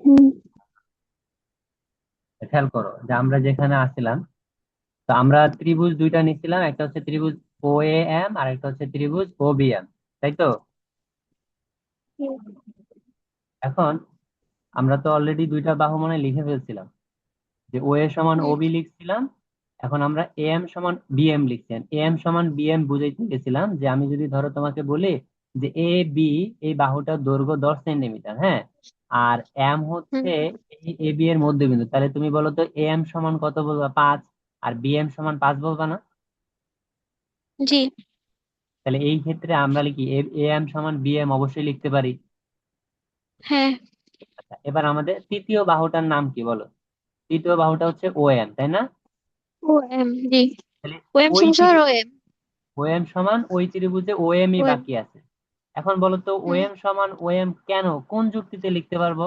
হুম। খেয়াল করো যে আমরা যেখানে আসছিলাম, তো আমরা ত্রিভুজ দুইটা নিছিলাম, একটা হচ্ছে ত্রিভুজ ও এ এম আর একটা হচ্ছে ত্রিভুজ ও বি এম, তাই তো? এখন আমরা তো অলরেডি দুইটা বাহু মানে লিখে ফেলছিলাম, যে ও এ সমান ও হুম। বি লিখছিলাম। এখন আমরা এ এম সমান বি এম লিখছেন, এ এম সমান বি এম বুঝাইতে গেছিলাম যে আমি যদি ধরো তোমাকে বলি যে এ বি, এই বাহুটার দৈর্ঘ্য 10 সেন্টিমিটার, হ্যাঁ, আর এম হুম। হচ্ছে এই এ বি এর মধ্যবিন্দু, তাহলে তুমি বলো তো এ এম সমান কত বলবা? 5। আর বি এম সমান 5 বলবা না? জি। তাহলে এই ক্ষেত্রে আমরা লিখি এ এম সমান বি এম, অবশ্যই লিখতে পারি। হ্যাঁ। আচ্ছা, এবার আমাদের তৃতীয় বাহুটার নাম কি বলো? তৃতীয় বাহুটা হচ্ছে ও এম, তাই না? ও এম। জি। তাহলে ও এম ওই সমান ও এম। ও এম সমান ওই ত্রিভুজে ও এম ই ও এম। বাকি আছে। এখন বলো তো ও হুম। এম সমান ও এম কেন, কোন যুক্তিতে লিখতে পারবো?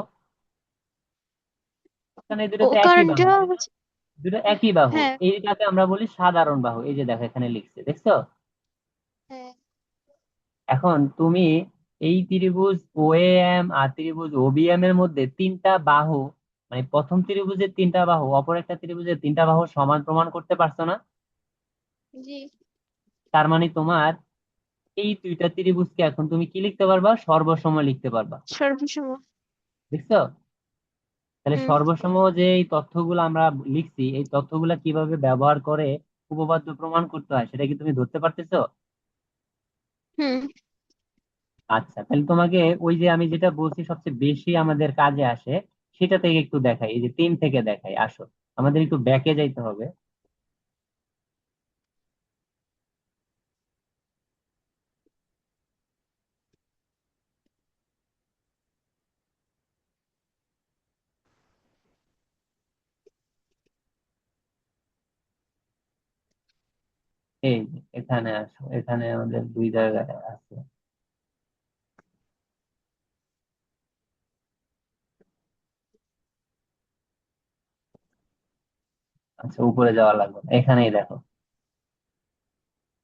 কারণ এই দুটো ও তো একই কারণ বাহু, এটা তাই না? দুটো একই বাহু, হ্যাঁ। এইটাকে আমরা বলি সাধারণ বাহু। এই যে দেখো এখানে লিখছে, দেখছো? হ্যাঁ। এখন তুমি এই ত্রিভুজ ও এম আর ত্রিভুজ ও বি এম এর মধ্যে তিনটা বাহু, মানে প্রথম ত্রিভুজের তিনটা বাহু অপর একটা ত্রিভুজের তিনটা বাহু সমান প্রমাণ করতে পারছো না? জি। তার মানে তোমার এই দুইটা ত্রিভুজকে এখন তুমি কি লিখতে পারবা? সর্বসম লিখতে পারবা। সর্বসম। দেখছো? তাহলে হুম। সর্বসম যে এই তথ্যগুলো আমরা লিখছি, এই তথ্যগুলা কিভাবে ব্যবহার করে উপপাদ্য প্রমাণ করতে হয় সেটা কি তুমি ধরতে পারতেছো? হুম। আচ্ছা, তাহলে তোমাকে ওই যে আমি যেটা বলছি সবচেয়ে বেশি আমাদের কাজে আসে, সেটা থেকে একটু দেখাই, এই যে 3 থেকে দেখাই, আসো। আমাদের একটু ব্যাকে যাইতে হবে। এই যে এখানে আসো, এখানে আমাদের দুই জায়গায় আছে। আচ্ছা, উপরে যাওয়া লাগবে না, এখানেই দেখো।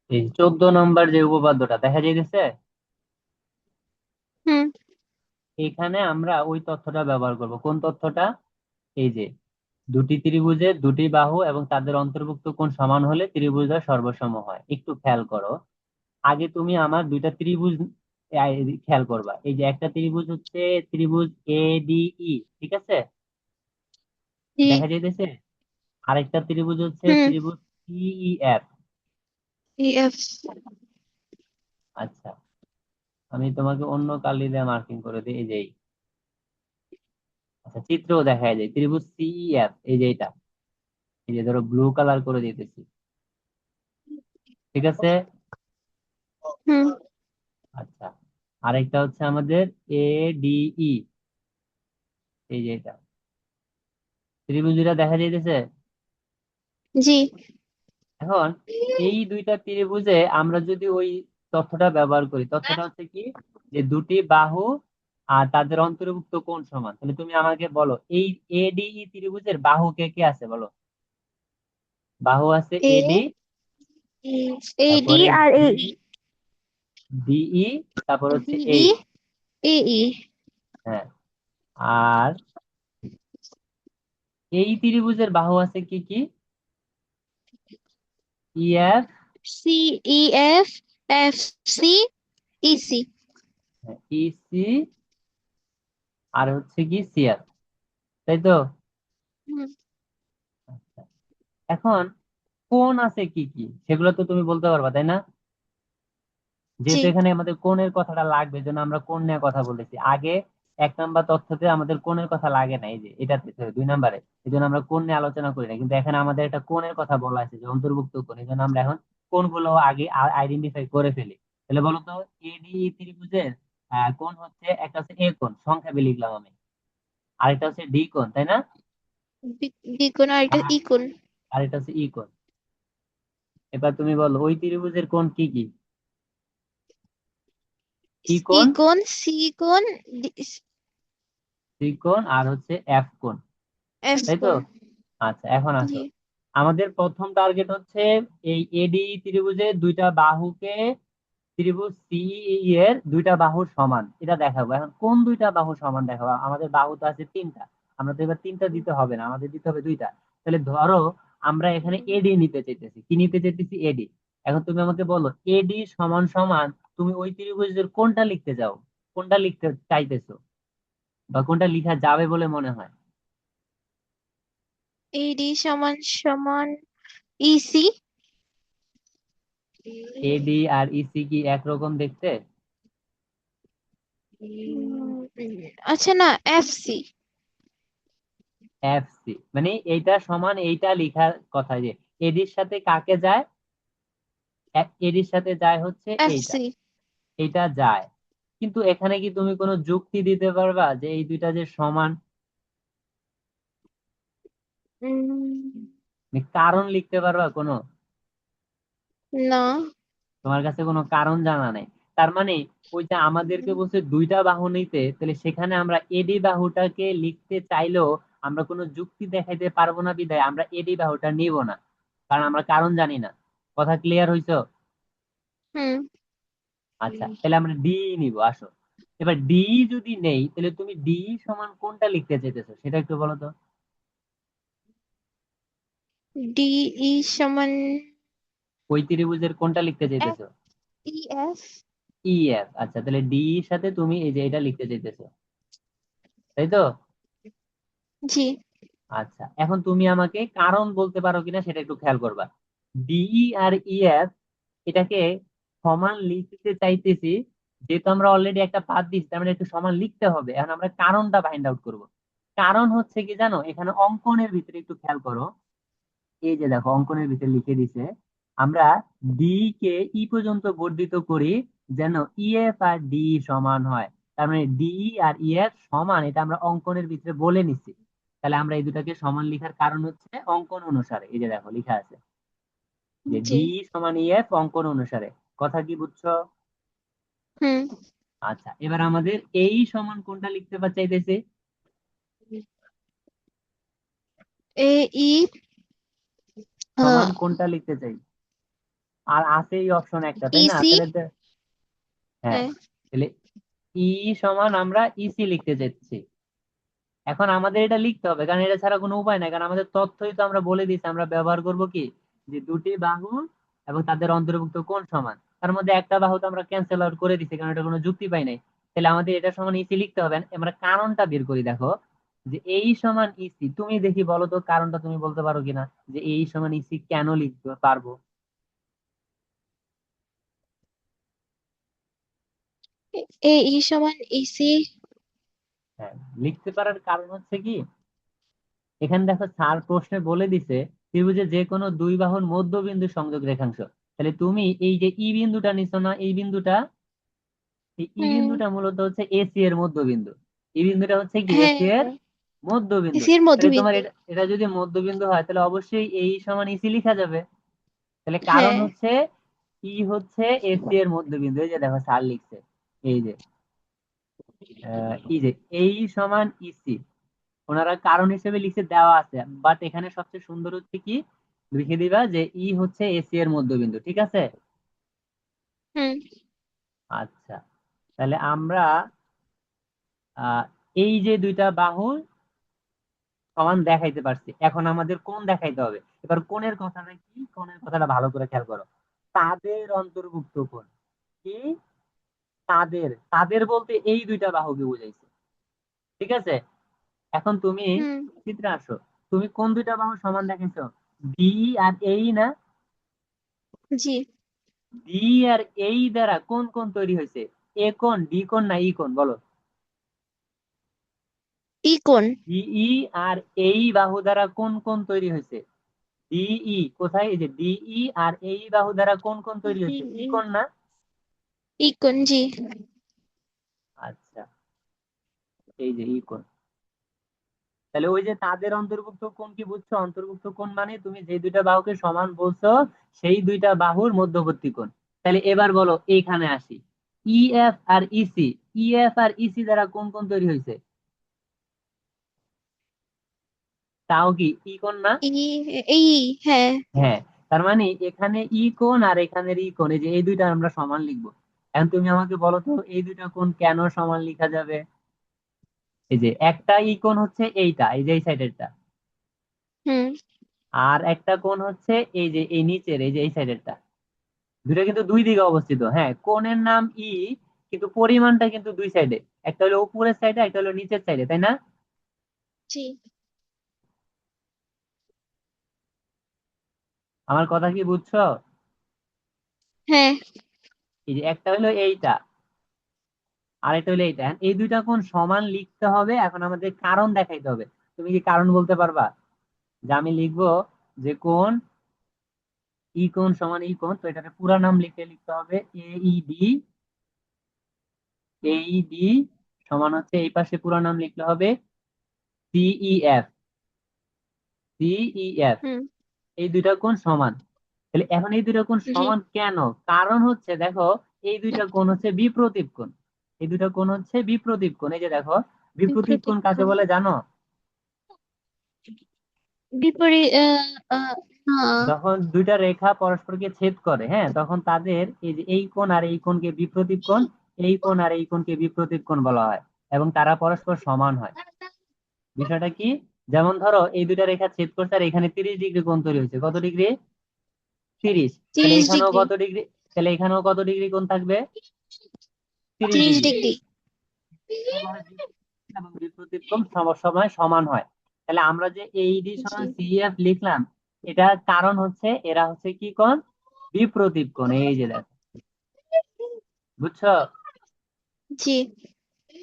এই 14 নম্বর যে উপপাদ্যটা দেখা যাইতেছে, হুম। এখানে আমরা ওই তথ্যটা ব্যবহার করব। কোন তথ্যটা? এই যে দুটি ত্রিভুজের দুটি বাহু এবং তাদের অন্তর্ভুক্ত কোণ সমান হলে ত্রিভুজদ্বয় সর্বসম হয়। একটু খেয়াল করো, আগে তুমি আমার দুইটা ত্রিভুজ খেয়াল করবা। এই যে একটা ত্রিভুজ হচ্ছে ত্রিভুজ এ ডি ই, ঠিক আছে? জি। দেখা যাইতেছে। আরেকটা ত্রিভুজ হচ্ছে হুম। ত্রিভুজ সিই এফ। E F. আচ্ছা, আমি তোমাকে অন্য কালি দিয়ে মার্কিং করে দিই, এই যে আচ্ছা, চিত্রও দেখা যায় ত্রিভুজ সিই এফ, এই যে এটা, এই যে ধরো ব্লু কালার করে দিতেছি, ঠিক আছে? হুম। আচ্ছা, আরেকটা হচ্ছে আমাদের এ ডিই, এই যে এটা, ত্রিভুজ দুইটা দেখা যাইতেছে। জি। এখন এই দুইটা ত্রিভুজে আমরা যদি ওই তথ্যটা ব্যবহার করি, তথ্যটা হচ্ছে কি, যে দুটি বাহু আর তাদের অন্তর্ভুক্ত কোণ সমান, তাহলে তুমি আমাকে বলো এই এডিই ত্রিভুজের বাহু কে কে আছে বলো? বাহু আছে এ এডি, এ ডি তারপরে আর এ ই। ডিই, তারপর হচ্ছে ডি ই এই, এ ই। হ্যাঁ। আর এই ত্রিভুজের বাহু আছে কি কি? EF, C E F F C E C. EC, আর হচ্ছে কি সিএফ, তাই তো? হুম। আচ্ছা, এখন কোণ আছে কি কি সেগুলো তো তুমি বলতে পারবা, তাই না? জি। যেহেতু এখানে আমাদের কোণের কথাটা লাগবে, জন্য আমরা কোণ নিয়ে কথা বলেছি আগে। 1 নাম্বার তথ্যতে আমাদের কোণের কথা লাগে না, এই যে এটাতে 2 নাম্বারে, এই জন্য আমরা কোণ নিয়ে আলোচনা করি না। কিন্তু এখানে আমাদের একটা কোণের কথা বলা আছে, যে অন্তর্ভুক্ত কোণ, এই জন্য আমরা এখন কোণগুলো আগে আইডেন্টিফাই করে ফেলি। তাহলে বলো তো, এডি ত্রিভুজের কোণ হচ্ছে, একটা হচ্ছে এ কোণ, সংক্ষেপে লিখলাম আমি, আরেকটা হচ্ছে ডি কোণ, তাই না? বি কোণ আর এটা আর ই কোণ। আরেকটা হচ্ছে ই কোণ। এবার তুমি বলো ওই ত্রিভুজের কোণ কি কি? ই ই কোণ, কোণ সি কোণ সি কোণ, আর হচ্ছে এফ কোণ, এফ তাই তো? কোণ। আচ্ছা, এখন জি। আসো। আমাদের প্রথম টার্গেট হচ্ছে এই এডি ত্রিভুজের দুইটা বাহুকে ত্রিভুজ সিই এর দুইটা বাহুর সমান এটা দেখাবো। এখন কোন দুইটা বাহু সমান দেখাবো? আমাদের বাহু তো আছে তিনটা, আমরা তো এবার তিনটা দিতে হবে না, আমাদের দিতে হবে দুইটা। তাহলে ধরো আমরা এখানে এডি নিতে চাইতেছি, কি নিতে চাইতেছি? এডি। এখন তুমি আমাকে বলো এডি সমান সমান তুমি ওই ত্রিভুজের কোনটা লিখতে চাও, কোনটা লিখতে চাইতেছো, বা কোনটা লিখা যাবে বলে মনে হয়? এডি সমান সমান ইসি। এডি আর ইসি কি একরকম দেখতে? আচ্ছা, না, এফসি। এফসি মানে এইটা সমান এইটা লিখার কথা, যে এডির সাথে কাকে যায়? এডির সাথে যায় হচ্ছে এইটা, এফসি। এইটা যায়। কিন্তু এখানে কি তুমি কোনো যুক্তি দিতে পারবা যে এই দুইটা যে সমান? মানে কারণ লিখতে পারবা কোনো? না। তোমার কাছে কোনো কারণ জানা নেই। তার মানে ওইটা আমাদেরকে বলছে দুইটা বাহু নিতে, তাহলে সেখানে আমরা এডি বাহুটাকে লিখতে চাইলেও আমরা কোনো যুক্তি দেখাইতে পারবো না, বিধায় আমরা এডি বাহুটা নিব না, কারণ আমরা কারণ জানি না। কথা ক্লিয়ার হইছো? হুম। আচ্ছা, তাহলে আমরা ডি নিব। আসো, এবার ডি যদি নেই তাহলে তুমি ডি সমান কোনটা লিখতে চাইতেছো সেটা একটু বলো তো। ডিই সমান ওই ত্রিভুজের কোনটা লিখতে এফ চাইতেছো? E F. E F. আচ্ছা, তাহলে ডি এর সাথে তুমি এই যে এটা লিখতে চাইতেছো, তাই তো? জি। আচ্ছা, এখন তুমি আমাকে কারণ বলতে পারো কিনা সেটা একটু খেয়াল করবা। ডিই আর ইএফ এটাকে সমান লিখতে চাইতেছি, যেহেতু আমরা অলরেডি একটা বাদ দিচ্ছি তার মানে একটু সমান লিখতে হবে। এখন আমরা কারণটা ফাইন্ড আউট করব। কারণ হচ্ছে কি জানো, এখানে অঙ্কনের ভিতরে একটু খেয়াল করো, এই যে দেখো অঙ্কনের ভিতরে লিখে দিছে আমরা ডি কে ই পর্যন্ত বর্ধিত করি যেন ইএফ আর ডি সমান হয়। তার মানে ডি আর ইএফ সমান, এটা আমরা অঙ্কনের ভিতরে বলে নিচ্ছি। তাহলে আমরা এই দুটাকে সমান লিখার কারণ হচ্ছে অঙ্কন অনুসারে, এই যে দেখো লেখা আছে যে জি। ডি সমান ইএফ অঙ্কন অনুসারে। কথা কি বুঝছো? হুম। আচ্ছা, এবার আমাদের এই সমান কোনটা লিখতে চাইতেছে? এ ই সমান কোনটা লিখতে চাই? আর আছে এই অপশন একটা, তাই না? ইসি। তাহলে হ্যাঁ, হ্যাঁ। তাহলে ই সমান আমরা ইসি লিখতে চাচ্ছি। এখন আমাদের এটা লিখতে হবে, কারণ এটা ছাড়া কোনো উপায় নাই, কারণ আমাদের তথ্যই তো আমরা বলে দিচ্ছি আমরা ব্যবহার করব কি, যে দুটি বাহু এবং তাদের অন্তর্ভুক্ত কোণ সমান। তার মধ্যে একটা বাহু তো আমরা ক্যান্সেল আউট করে দিচ্ছি, কারণ এটা কোনো যুক্তি পাই নাই। তাহলে আমাদের এটা সমান ইসি লিখতে হবে। আমরা কারণটা বের করি, দেখো যে এই সমান ইসি। তুমি দেখি বলো তো কারণটা তুমি বলতে পারো কিনা, যে এই সমান ইসি কেন লিখতে পারবো? এ ই সমান ইসি। হ্যাঁ, লিখতে পারার কারণ হচ্ছে কি, এখানে দেখো স্যার প্রশ্নে বলে দিছে ত্রিভুজে যে কোনো দুই বাহুর মধ্যবিন্দু সংযোগ রেখাংশ। তাহলে তুমি এই যে ই বিন্দুটা নিছো না, এই বিন্দুটা, এই ই হুম। বিন্দুটা মূলত হচ্ছে এসি এর মধ্যবিন্দু। এই বিন্দুটা হচ্ছে কি হ্যাঁ, এসি এর মধ্যবিন্দু। ইসির তাহলে তোমার মধ্যবিন্দু। এটা এটা যদি মধ্যবিন্দু হয় তাহলে অবশ্যই এই সমান ইসি লেখা যাবে। তাহলে কারণ হ্যাঁ। হচ্ছে ই হচ্ছে এসি এর মধ্যবিন্দু। এই যে দেখো স্যার লিখছে, এই যে এই যে এই সমান ইসি, ওনারা কারণ হিসেবে লিখে দেওয়া আছে। বাট এখানে সবচেয়ে সুন্দর হচ্ছে কি, লিখে দিবা যে ই হচ্ছে এসি এর মধ্যবিন্দু। ঠিক আছে? হুম। আচ্ছা, তাহলে আমরা আহ এই যে দুইটা বাহু সমান দেখাইতে পারছি, এখন আমাদের কোণ দেখাইতে হবে। এবার কোণের কথাটা কি, কোণের কথাটা ভালো করে খেয়াল করো। তাদের অন্তর্ভুক্ত কোণ কি? তাদের, তাদের বলতে এই দুইটা বাহুকে বুঝাইছে। ঠিক আছে? এখন তুমি হুম। চিত্রে আসো, তুমি কোন দুইটা বাহু সমান দেখাইছো? ডি আর এই না? জি। ডি আর এই দ্বারা কোন কোণ তৈরি হয়েছে? এ কোণ, ডি কোণ না ই কোণ, বলো? ই কোণ। ডিই আর এই বাহু দ্বারা কোন কোণ তৈরি হয়েছে? ডিই কোথায়? এই যে ডিই আর এই বাহু দ্বারা কোন কোণ তৈরি হয়েছে? ই কোণ না? ই কোণ, জি। আচ্ছা, এই যে ই কোণ। তাহলে ওই যে তাদের অন্তর্ভুক্ত কোণ কি বুঝছো? অন্তর্ভুক্ত কোণ মানে তুমি যে দুইটা বাহুকে সমান বলছো সেই দুইটা বাহুর মধ্যবর্তী কোণ। তাহলে এবার বলো, এইখানে আসি, ইএফ আর ইসি, ইএফ আর ইসি দ্বারা কোন কোণ তৈরি হয়েছে? তাও কি ই কোণ না? ই এই হ্যাঁ। হ্যাঁ, তার মানে এখানে ই কোণ আর এখানের ই কোণ, এই যে এই দুইটা আমরা সমান লিখবো। এখন তুমি আমাকে বলো তো এই দুইটা কোণ কেন সমান লেখা যাবে? এই যে একটা কোণ হচ্ছে এইটা, এই যে এই সাইডেরটা, হুম। আর একটা কোণ হচ্ছে এই যে এই নিচের, এই যে এই সাইডেরটা। দুইটা কিন্তু দুই দিকে অবস্থিত, হ্যাঁ, কোণের নাম কিন্তু পরিমাণটা কিন্তু দুই সাইডে, একটা হলো উপরের সাইডে, একটা হলো নিচের সাইডে, তাই না? জি। আমার কথা কি বুঝছো? হ্যাঁ। এই যে একটা হলো এইটা, আর একটা হলো এইটা, এই দুইটা কোণ সমান লিখতে হবে। এখন আমাদের কারণ দেখাইতে হবে। তুমি কি কারণ বলতে পারবা? যে আমি লিখবো যে কোণ কোণ সমান কোণ, তো এটাকে পুরা নাম লিখতে হবে এইডি। এইডি সমান হচ্ছে এই পাশে পুরা নাম লিখতে হবে সিইএফ। সিইএফ, হুম। এই দুইটা কোণ সমান। তাহলে এখন এই দুইটা কোণ জি। সমান কেন? কারণ হচ্ছে দেখো, এই দুইটা কোণ হচ্ছে বিপ্রতীপ কোণ। এই দুইটা কোণ হচ্ছে বিপ্রতীপ কোণ। এই যে দেখো, বিপ্রতীপ কোণ বিপরীত কাকে কোণ। বলে জানো? বিপরীত না। যখন দুইটা রেখা পরস্পরকে ছেদ করে, হ্যাঁ, তখন তাদের এই যে এই কোণ আর এই কোণকে বিপ্রতীপ কোণ, এই কোণ আর এই কোণকে বিপ্রতীপ কোণ বলা হয়, এবং তারা পরস্পর সমান হয়। বিষয়টা কি? যেমন ধরো এই দুইটা রেখা ছেদ করছে আর এখানে 30 ডিগ্রি কোণ তৈরি হয়েছে। কত ডিগ্রি? 30। তাহলে 30 এখানেও ডিগ্রি। কত ডিগ্রি? তাহলে এখানেও কত ডিগ্রি কোণ থাকবে? 30 ডিগ্রি। 30 ডিগ্রি। এইভাবে বিপরীত এবং বিপরীত কোণ সবসময় সমান হয়। তাহলে আমরা যে এইডি জি। সমান সিএফ লিখলাম, এটার কারণ হচ্ছে এরা হচ্ছে কি কোণ? বিপ্রতীপ কোণ। এই যে দেখো, বুঝছো? জি।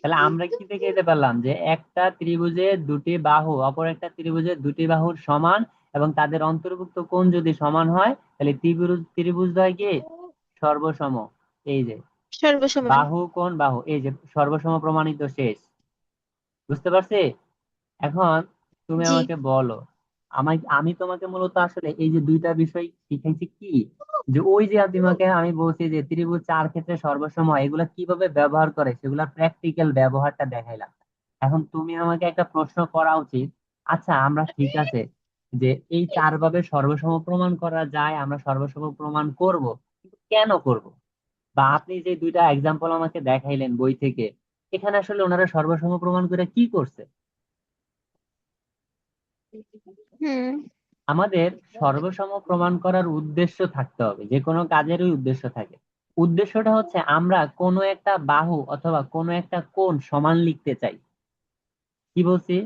তাহলে আমরা কি থেকে যেতে পারলাম যে একটা ত্রিভুজের দুটি বাহু অপর একটা ত্রিভুজের দুটি বাহুর সমান, এবং তাদের অন্তর্ভুক্ত কোণ যদি সমান হয়, তাহলে ত্রিভুজদ্বয় কি সর্বসম। এই যে সর্বসমান। বাহু কোণ বাহু, এই যে সর্বসম প্রমাণিত, শেষ। বুঝতে পারছি? এখন তুমি জি। আমাকে বলো, আমি তোমাকে মূলত আসলে এই যে দুইটা বিষয় শিখাইছি কি, যে ওই যে তোমাকে আমি বলছি যে ত্রিভুজ চার ক্ষেত্রে সর্বসম এগুলা কিভাবে ব্যবহার করে সেগুলা প্র্যাকটিক্যাল ব্যবহারটা দেখাইলাম। এখন তুমি আমাকে একটা প্রশ্ন করা উচিত। আচ্ছা, আমরা ঠিক আছে যে এই চার ভাবে সর্বসম প্রমাণ করা যায়, আমরা সর্বসম প্রমাণ করব, কিন্তু কেন করব? বা আপনি যে দুইটা এক্সাম্পল আমাকে দেখাইলেন বই থেকে, এখানে আসলে ওনারা সর্বসম প্রমাণ করে কি করছে? হুম। আমাদের সর্বসম প্রমাণ করার উদ্দেশ্য থাকতে হবে, যে কোনো কাজেরই উদ্দেশ্য থাকে। উদ্দেশ্যটা হচ্ছে আমরা কোনো একটা বাহু অথবা কোনো একটা কোণ সমান লিখতে চাই। কি বলছি?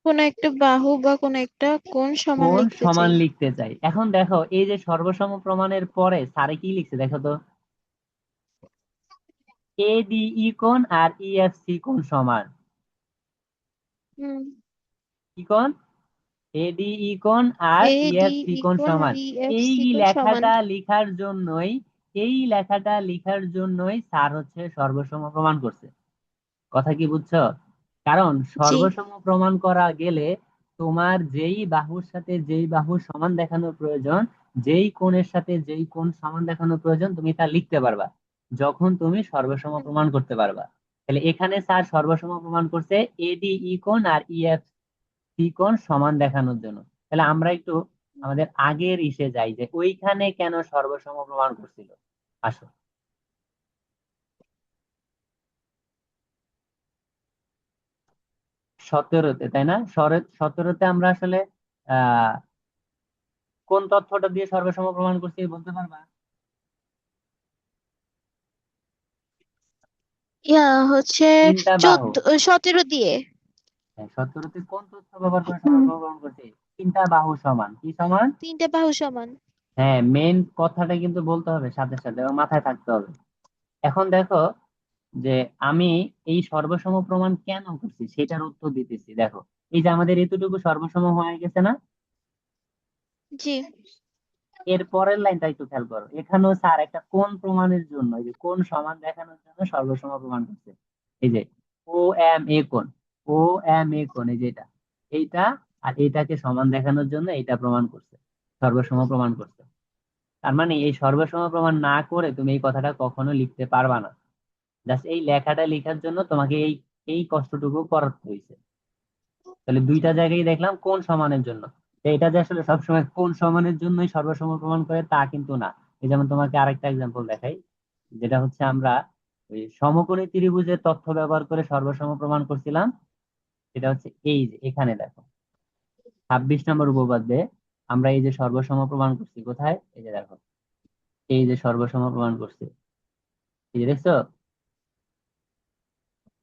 কোন একটা বাহু বা কোন একটা কোণ সমান কোণ লিখতে সমান চাই। লিখতে চাই। এখন দেখো এই যে সর্বসম প্রমাণের পরে স্যারে কি লিখছে দেখো তো, এডিই কোণ আর ইএফসি কোণ সমান। হুম। কি কোণ? এডিই কোণ আর এ ডি ইএফসি ই কোণ কোণ আর সমান। ই এফ এই সি কোণ সমান। লেখাটা লেখার জন্যই, এই লেখাটা লেখার জন্যই স্যার হচ্ছে সর্বসম প্রমাণ করছে। কথা কি বুঝছো? কারণ জি। সর্বসম প্রমাণ করা গেলে তোমার যেই বাহুর সাথে যেই বাহুর সমান দেখানোর প্রয়োজন, যেই কোণের সাথে যেই কোণ সমান দেখানোর প্রয়োজন, তুমি তা লিখতে পারবা যখন তুমি সর্বসম প্রমাণ করতে পারবা। তাহলে এখানে স্যার সর্বসম প্রমাণ করছে এডিই কোণ আর ইএফ কোণ সমান দেখানোর জন্য। তাহলে আমরা একটু আমাদের আগের ইসে যাই, যে ওইখানে কেন সর্বসম প্রমাণ করছিল। আসো, 17-তে, তাই না? 17-তে আমরা আসলে আহ কোন তথ্যটা দিয়ে সর্বসম প্রমাণ করছি বলতে পারবা? হচ্ছে তিনটা বাহু। 17 দিয়ে। হ্যাঁ, 17-তে কোন তথ্য ব্যবহার করে হুম। সর্বসম প্রমাণ করছি? তিনটা বাহু সমান। কি সমান? তিনটা বাহু সমান। হ্যাঁ, মেন কথাটা কিন্তু বলতে হবে সাথে সাথে, এবং মাথায় থাকতে হবে। এখন দেখো যে আমি এই সর্বসম প্রমাণ কেন করছি সেটার উত্তর দিতেছি। দেখো, এই যে আমাদের এতটুকু সর্বসম হয়ে গেছে না? জি। এর পরের লাইনটা একটু খেয়াল করো, এখানেও স্যার একটা কোণ প্রমাণের জন্য, এই যে কোণ সমান দেখানোর জন্য সর্বসম প্রমাণ করছে। এই যে ও এম এ কোণ, ও এম এ কোণ, এই যে এটা, এইটা আর এইটাকে সমান দেখানোর জন্য এইটা প্রমাণ করছে, সর্বসম প্রমাণ করছে। তার মানে এই সর্বসম প্রমাণ না করে তুমি এই কথাটা কখনো লিখতে পারবা না। জাস্ট এই লেখাটা লেখার জন্য তোমাকে এই এই কষ্টটুকু করতে হয়েছে। তাহলে দুইটা জায়গায় দেখলাম কোণ সমানের জন্য। তো এটা যে আসলে সবসময় কোণ সমানের জন্যই সর্বসম প্রমাণ করে তা কিন্তু না। এই যেমন তোমাকে আরেকটা এক্সাম্পল দেখাই। যেটা হচ্ছে আমরা ওই সমকোণী ত্রিভুজের তথ্য ব্যবহার করে সর্বসম প্রমাণ করছিলাম। সেটা হচ্ছে এই যে এখানে দেখো 26 নম্বর উপপাদ্যে আমরা এই যে সর্বসম প্রমাণ করছি কোথায়, এই যে দেখো, এই যে সর্বসম প্রমাণ করছি, এই যে দেখছো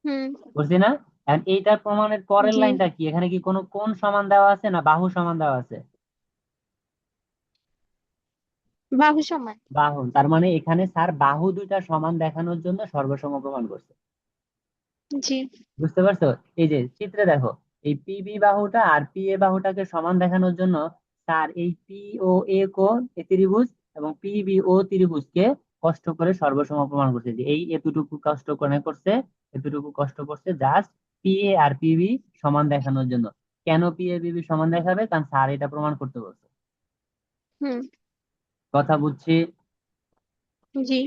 হুম। করছি না? আর এইটার প্রমাণের পরের জি। লাইনটা কি, এখানে কি কোনো কোণ সমান দেওয়া আছে না বাহু সমান দেওয়া আছে? বাহু সমান। বাহু, তার মানে এখানে স্যার বাহু দুইটা সমান দেখানোর জন্য সর্বসম প্রমাণ করছে। জি। বুঝতে পারছো? এই যে চিত্রে দেখো, এই পিবি বাহুটা আর পি এ বাহুটাকে সমান দেখানোর জন্য স্যার এই পি ও এ কোণ এ ত্রিভুজ এবং পিবি ও ত্রিভুজকে কষ্ট করে সর্বসম প্রমাণ করছে, যে এই এতটুকু কষ্ট করে করছে, এতটুকু কষ্ট করছে জাস্ট পি এ আর পিবি সমান দেখানোর জন্য। কেন পি এ বিবি সমান দেখাবে? কারণ স্যার এটা প্রমাণ করতে বলছে। হুম। কথা বুঝছি? জি।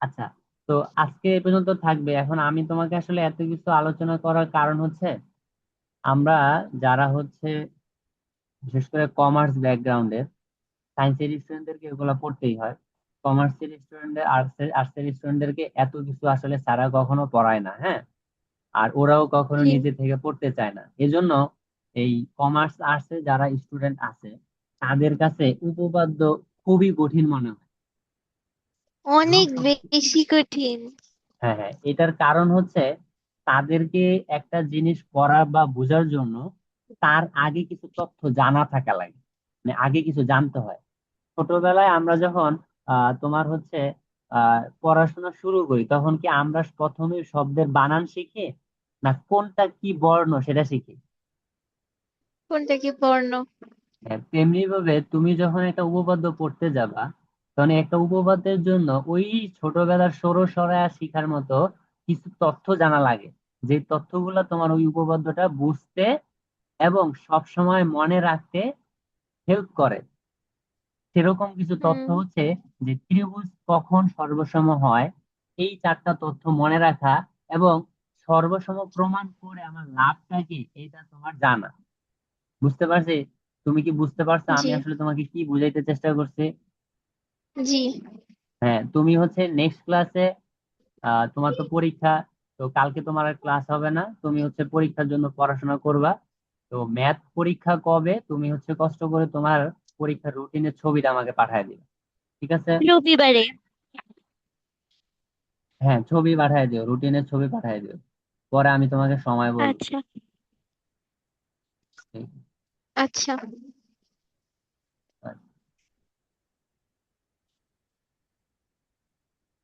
আচ্ছা, তো আজকে এ পর্যন্ত থাকবে। এখন আমি তোমাকে আসলে এত কিছু আলোচনা করার কারণ হচ্ছে আমরা যারা হচ্ছে বিশেষ করে কমার্স ব্যাকগ্রাউন্ডের, সায়েন্সের স্টুডেন্টদেরকে এগুলো পড়তেই হয়। কমার্সের স্টুডেন্টদের, আর্টসের স্টুডেন্টদেরকে এত কিছু আসলে স্যারা কখনো পড়ায় না, হ্যাঁ। আর ওরাও কখনো জি। নিজে থেকে পড়তে চায় না। এজন্য এই কমার্স আর্টসে যারা স্টুডেন্ট আছে তাদের কাছে উপপাদ্য খুবই কঠিন মনে হয়। এবং অনেক বেশি কঠিন। হ্যাঁ হ্যাঁ, এটার কারণ হচ্ছে তাদেরকে একটা জিনিস পড়া বা বোঝার জন্য তার আগে কিছু তথ্য জানা থাকা লাগে, মানে আগে কিছু জানতে হয়। ছোটবেলায় আমরা যখন তোমার হচ্ছে পড়াশোনা শুরু করি তখন কি আমরা প্রথমে শব্দের বানান শিখি না কোনটা কি বর্ণ সেটা শিখি? কোনটা কি বর্ণ? হ্যাঁ, তেমনি ভাবে তুমি যখন একটা উপপাদ্য পড়তে যাবা তখন একটা উপপাদ্যের জন্য ওই ছোটবেলার সরো সরায়া শিখার মতো কিছু তথ্য জানা লাগে, যে তথ্যগুলো তোমার ওই উপপাদ্যটা বুঝতে এবং সব সময় মনে রাখতে হেল্প করে। সেরকম কিছু তথ্য হুম। হচ্ছে যে ত্রিভুজ কখন সর্বসম হয়, এই চারটা তথ্য মনে রাখা এবং সর্বসম প্রমাণ করে আমার লাভটা কি এটা তোমার জানা। বুঝতে পারছি? তুমি কি বুঝতে পারছো আমি জি। আসলে তোমাকে কি বুঝাইতে চেষ্টা করছি? জি। হ্যাঁ, তুমি হচ্ছে নেক্সট ক্লাসে, তোমার তো পরীক্ষা, তো কালকে তোমার আর ক্লাস হবে না, তুমি হচ্ছে পরীক্ষার জন্য পড়াশোনা করবা। তো ম্যাথ পরীক্ষা কবে তুমি হচ্ছে কষ্ট করে তোমার পরীক্ষার রুটিনের ছবিটা আমাকে পাঠিয়ে দিবে, ঠিক আছে? রবিবারে। হ্যাঁ, ছবি পাঠিয়ে দিও, রুটিনের ছবি পাঠিয়ে দিও, পরে আমি তোমাকে সময় বলবো। আচ্ছা। ঠিক। আচ্ছা।